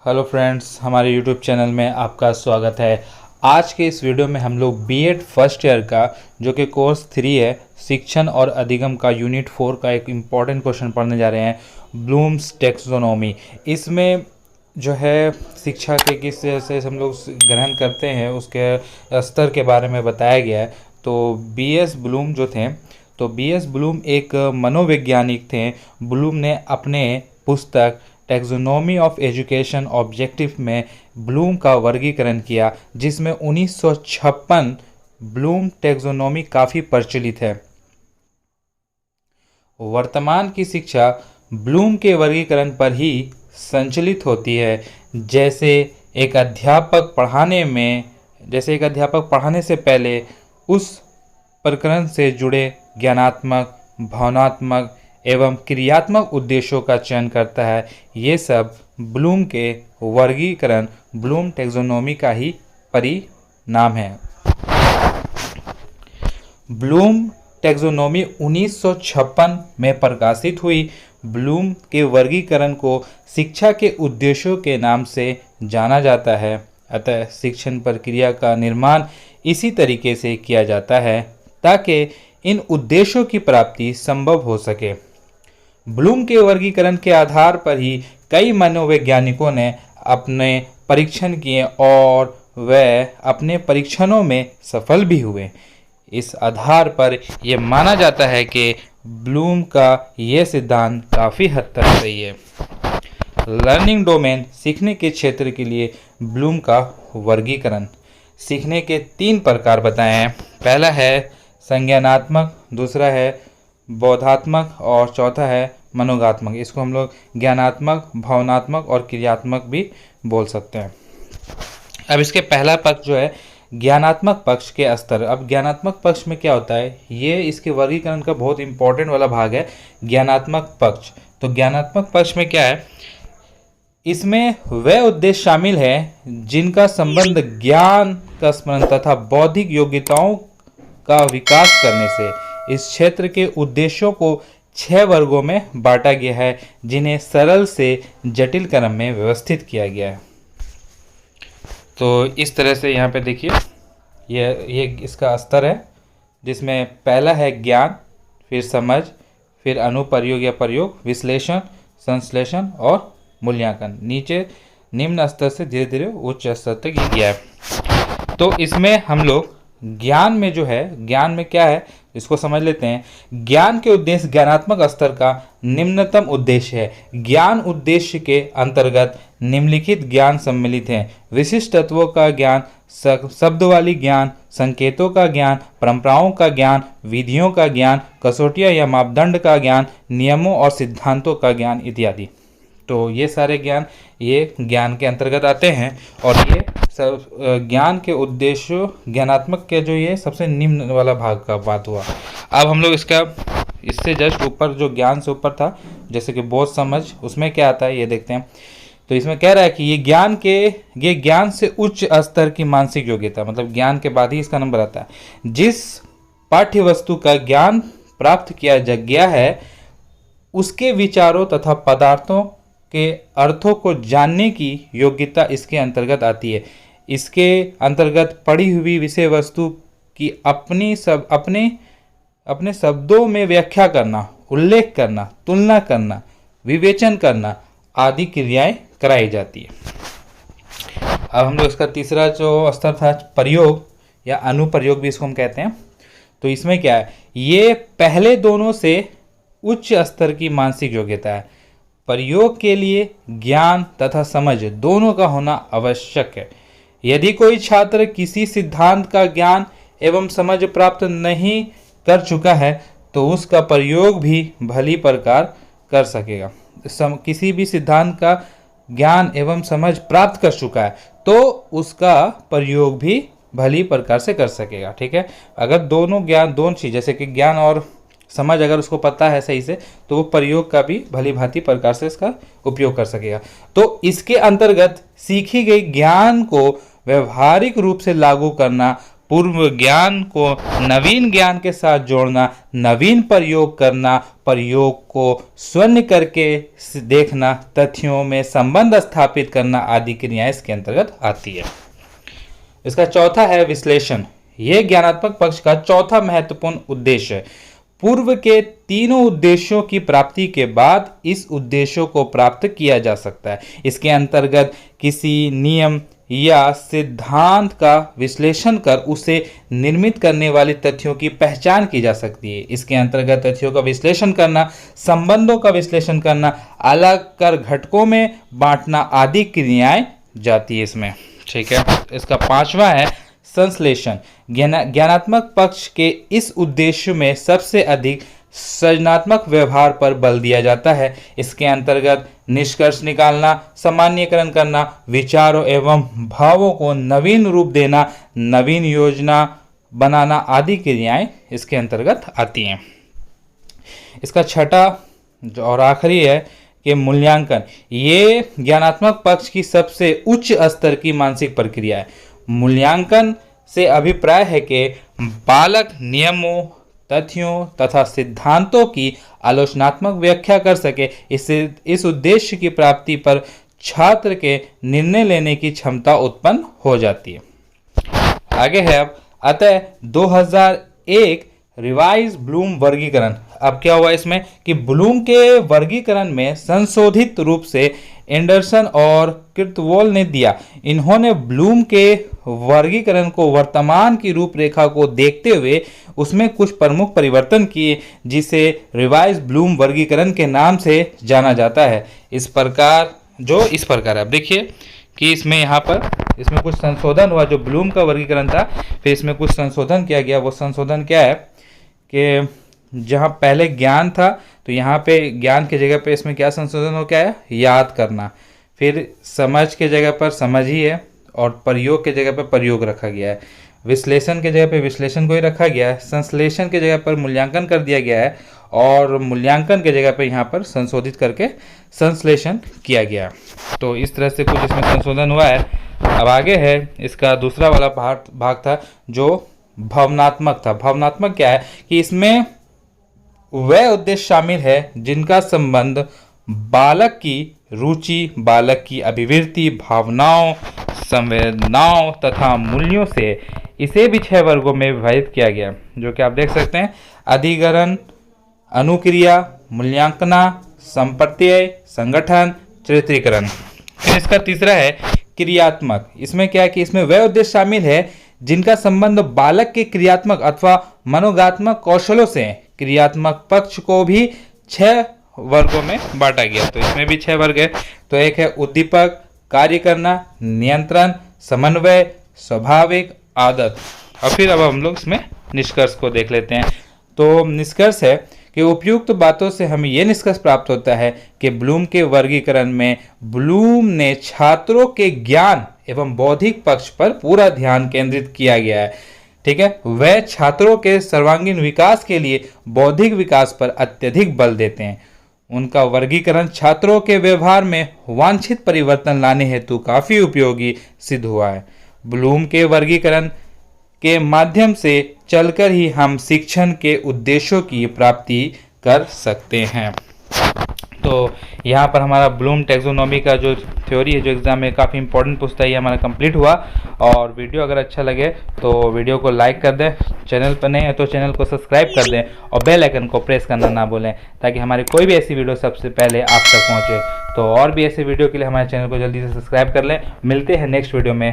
Hello friends, हमारे YouTube channel में आपका स्वागत है। आज के इस वीडियो में हम लोग बीएड फर्स्ट ईयर का जो कि कोर्स 3 है, शिक्षण और अधिगम का यूनिट 4 का एक इम्पॉर्टेंट क्वेश्चन पढ़ने जा रहे हैं, ब्लूम्स टैक्सोनॉमी। इसमें जो है शिक्षा के किस तरह से हम लोग ग्रहण करते हैं उसके स्तर के बारे में बताया गया है। तो बीएस ब्लूम जो थे, तो बीएस ब्लूम एक मनोवैज्ञानिक थे। ब्लूम ने अपने पुस्तक टैक्सोनॉमी ऑफ एजुकेशन ऑब्जेक्टिव में ब्लूम का वर्गीकरण किया, जिसमें 1956 ब्लूम टैक्सोनॉमी काफ़ी प्रचलित है। वर्तमान की शिक्षा ब्लूम के वर्गीकरण पर ही संचालित होती है। जैसे एक अध्यापक पढ़ाने से पहले उस प्रकरण से जुड़े ज्ञानात्मक, भावनात्मक एवं क्रियात्मक उद्देश्यों का चयन करता है। ये सब ब्लूम के वर्गीकरण, ब्लूम टैक्सोनॉमी का ही परिणाम है। ब्लूम टैक्सोनॉमी 1956 में प्रकाशित हुई। ब्लूम के वर्गीकरण को शिक्षा के उद्देश्यों के नाम से जाना जाता है। अतः शिक्षण प्रक्रिया का निर्माण इसी तरीके से किया जाता है ताकि इन उद्देश्यों की प्राप्ति संभव हो सके। ब्लूम के वर्गीकरण के आधार पर ही कई मनोवैज्ञानिकों ने अपने परीक्षण किए और वे अपने परीक्षणों में सफल भी हुए। इस आधार पर यह माना जाता है कि ब्लूम का यह सिद्धांत काफ़ी हद तक सही है। लर्निंग डोमेन, सीखने के क्षेत्र के लिए ब्लूम का वर्गीकरण। सीखने के 3 प्रकार बताए हैं। पहला है संज्ञानात्मक, दूसरा है बौद्धात्मक और चौथा है मनोगात्मक। इसको हम लोग ज्ञानात्मक, भावनात्मक और क्रियात्मक भी बोल सकते हैं। अब इसके पहला पक्ष जो है ज्ञानात्मक पक्ष के स्तर। अब ज्ञानात्मक पक्ष में क्या होता है, ये इसके वर्गीकरण का बहुत इंपॉर्टेंट वाला भाग है, ज्ञानात्मक पक्ष। तो ज्ञानात्मक पक्ष में क्या है, इसमें वह उद्देश्य शामिल है जिनका संबंध ज्ञान का स्मरण तथा बौद्धिक योग्यताओं का विकास करने से। इस क्षेत्र के उद्देश्यों को 6 वर्गों में बांटा गया है, जिन्हें सरल से जटिल क्रम में व्यवस्थित किया गया है। तो इस तरह से यहाँ पे देखिए, ये इसका स्तर है, जिसमें पहला है ज्ञान, फिर समझ, फिर अनुप्रयोग या प्रयोग, विश्लेषण, संश्लेषण और मूल्यांकन। नीचे निम्न स्तर से धीरे धीरे उच्च स्तर तक ये गया है। तो इसमें हम लोग ज्ञान में जो है, ज्ञान में क्या है इसको समझ लेते हैं। ज्ञान के उद्देश्य ज्ञानात्मक स्तर का निम्नतम उद्देश्य है। ज्ञान उद्देश्य के अंतर्गत निम्नलिखित ज्ञान सम्मिलित हैं: विशिष्ट तत्वों का ज्ञान, शब्दावली ज्ञान, संकेतों का ज्ञान, परंपराओं का ज्ञान, विधियों का ज्ञान, कसौटियां या मापदंड का ज्ञान, नियमों और सिद्धांतों का ज्ञान इत्यादि। तो ये सारे ज्ञान ये ज्ञान के अंतर्गत आते हैं और ये सब ज्ञान के उद्देश्यों ज्ञानात्मक के जो ये सबसे निम्न वाला भाग का बात हुआ। अब हम लोग इससे जस्ट ऊपर जो ज्ञान से ऊपर था, जैसे कि बोध समझ, उसमें क्या आता है ये देखते हैं। तो इसमें कह रहा है कि ये ज्ञान से उच्च स्तर की मानसिक योग्यता, मतलब ज्ञान के बाद ही इसका नंबर आता है। जिस पाठ्य वस्तु का ज्ञान प्राप्त किया गया है उसके विचारों तथा पदार्थों के अर्थों को जानने की योग्यता इसके अंतर्गत आती है। इसके अंतर्गत पढ़ी हुई विषय वस्तु की अपने शब्दों में व्याख्या करना, उल्लेख करना, तुलना करना, विवेचन करना आदि क्रियाएं कराई जाती है। अब हम लोग इसका तीसरा जो स्तर था प्रयोग या अनुप्रयोग भी इसको हम कहते हैं। तो इसमें क्या है, ये पहले दोनों से उच्च स्तर की मानसिक योग्यता है। प्रयोग के लिए ज्ञान तथा समझ दोनों का होना आवश्यक है। यदि कोई छात्र किसी सिद्धांत का ज्ञान एवं समझ प्राप्त नहीं कर चुका है तो उसका प्रयोग भी भली प्रकार कर सकेगा। किसी भी सिद्धांत का ज्ञान एवं समझ प्राप्त कर चुका है तो उसका प्रयोग भी भली प्रकार से कर सकेगा। ठीक है, अगर दोनों चीज जैसे कि ज्ञान और समझ अगर उसको पता है सही से तो वो प्रयोग का भी भली भांति प्रकार से इसका उपयोग कर सकेगा। तो इसके अंतर्गत सीखी गई ज्ञान को व्यवहारिक रूप से लागू करना, पूर्व ज्ञान को नवीन ज्ञान के साथ जोड़ना, नवीन प्रयोग करना, प्रयोग को स्वर्ण करके देखना, तथ्यों में संबंध स्थापित करना आदि क्रियाएं इसके अंतर्गत आती है। इसका चौथा है विश्लेषण। यह ज्ञानात्मक पक्ष का चौथा महत्वपूर्ण उद्देश्य है। पूर्व के तीनों उद्देश्यों की प्राप्ति के बाद इस उद्देश्यों को प्राप्त किया जा सकता है। इसके अंतर्गत किसी नियम या सिद्धांत का विश्लेषण कर उसे निर्मित करने वाले तथ्यों की पहचान की जा सकती है। इसके अंतर्गत तथ्यों का विश्लेषण करना, संबंधों का विश्लेषण करना, अलग कर घटकों में बांटना आदि क्रियाएं जाती है इसमें। ठीक है। इसका पांचवा है संश्लेषण। ज्ञानात्मक पक्ष के इस उद्देश्य में सबसे अधिक सृजनात्मक व्यवहार पर बल दिया जाता है। इसके अंतर्गत निष्कर्ष निकालना, सामान्यीकरण करना, विचारों एवं भावों को नवीन रूप देना, नवीन योजना बनाना आदि क्रियाएं इसके अंतर्गत आती हैं। इसका छठा और आखिरी है कि मूल्यांकन। ये ज्ञानात्मक पक्ष की सबसे उच्च स्तर की मानसिक प्रक्रिया है। मूल्यांकन से अभिप्राय है कि बालक नियमों, तथ्यों तथा सिद्धांतों की आलोचनात्मक व्याख्या कर सके। इस उद्देश्य की प्राप्ति पर छात्र के निर्णय लेने की क्षमता उत्पन्न हो जाती है। आगे है अब अतः 2001 रिवाइज ब्लूम वर्गीकरण। अब क्या हुआ इसमें कि ब्लूम के वर्गीकरण में संशोधित रूप से एंडरसन और किर्तवोल ने दिया। इन्होंने ब्लूम के वर्गीकरण को वर्तमान की रूपरेखा को देखते हुए उसमें कुछ प्रमुख परिवर्तन किए, जिसे रिवाइज ब्लूम वर्गीकरण के नाम से जाना जाता है। इस प्रकार अब देखिए कि इसमें कुछ संशोधन हुआ। जो ब्लूम का वर्गीकरण था, फिर इसमें कुछ संशोधन किया गया। वो संशोधन क्या है कि जहाँ पहले ज्ञान था तो यहाँ पे ज्ञान की जगह पे इसमें क्या संशोधन हो, क्या है, याद करना। फिर समझ के जगह पर समझ ही है, और प्रयोग के जगह पर प्रयोग रखा गया है। विश्लेषण के जगह पे विश्लेषण को ही रखा गया है। संश्लेषण के जगह पर मूल्यांकन कर दिया गया है, और मूल्यांकन के जगह पे यहाँ पर संशोधित करके संश्लेषण किया गया है। तो इस तरह से कुछ इसमें संशोधन हुआ है। अब आगे है इसका दूसरा वाला भाग था जो भावनात्मक था। भावनात्मक क्या है कि इसमें वह उद्देश्य शामिल है जिनका संबंध बालक की रुचि, बालक की अभिवृत्ति, भावनाओं, संवेदनाओं तथा मूल्यों से। इसे भी 6 वर्गों में विभाजित किया गया, जो कि आप देख सकते हैं। अधिकरण, अनुक्रिया, मूल्यांकना, संप्रत्यय, संगठन, चरित्रीकरण। फिर इसका तीसरा है क्रियात्मक। इसमें क्या है कि इसमें वह उद्देश्य शामिल है जिनका संबंध बालक के क्रियात्मक अथवा मनोगात्मक कौशलों से। क्रियात्मक पक्ष को भी 6 वर्गों में बांटा गया। तो इसमें भी 6 वर्ग है। तो एक है उद्दीपक, कार्य करना, नियंत्रण, समन्वय, स्वाभाविक, आदत। और फिर अब हम लोग इसमें निष्कर्ष को देख लेते हैं। तो निष्कर्ष है कि उपयुक्त बातों से हमें यह निष्कर्ष प्राप्त होता है कि ब्लूम के वर्गीकरण में ब्लूम ने छात्रों के ज्ञान एवं बौद्धिक पक्ष पर पूरा ध्यान केंद्रित किया गया है। ठीक है। वह छात्रों के सर्वांगीण विकास के लिए बौद्धिक विकास पर अत्यधिक बल देते हैं। उनका वर्गीकरण छात्रों के व्यवहार में वांछित परिवर्तन लाने हेतु काफी उपयोगी सिद्ध हुआ है। ब्लूम के वर्गीकरण के माध्यम से चलकर ही हम शिक्षण के उद्देश्यों की प्राप्ति कर सकते हैं। तो यहाँ पर हमारा ब्लूम टैक्सोनॉमी का जो थ्योरी है, जो एग्जाम में काफ़ी इंपॉर्टेंट पूछता है, ये हमारा कंप्लीट हुआ। और वीडियो अगर अच्छा लगे तो वीडियो को लाइक कर दें, चैनल पर नए हैं तो चैनल को सब्सक्राइब कर दें, और बेल आइकन को प्रेस करना ना भूलें, ताकि हमारी कोई भी ऐसी वीडियो सबसे पहले आप तक पहुँचे। तो और भी ऐसे वीडियो के लिए हमारे चैनल को जल्दी से सब्सक्राइब कर लें। मिलते हैं नेक्स्ट वीडियो में।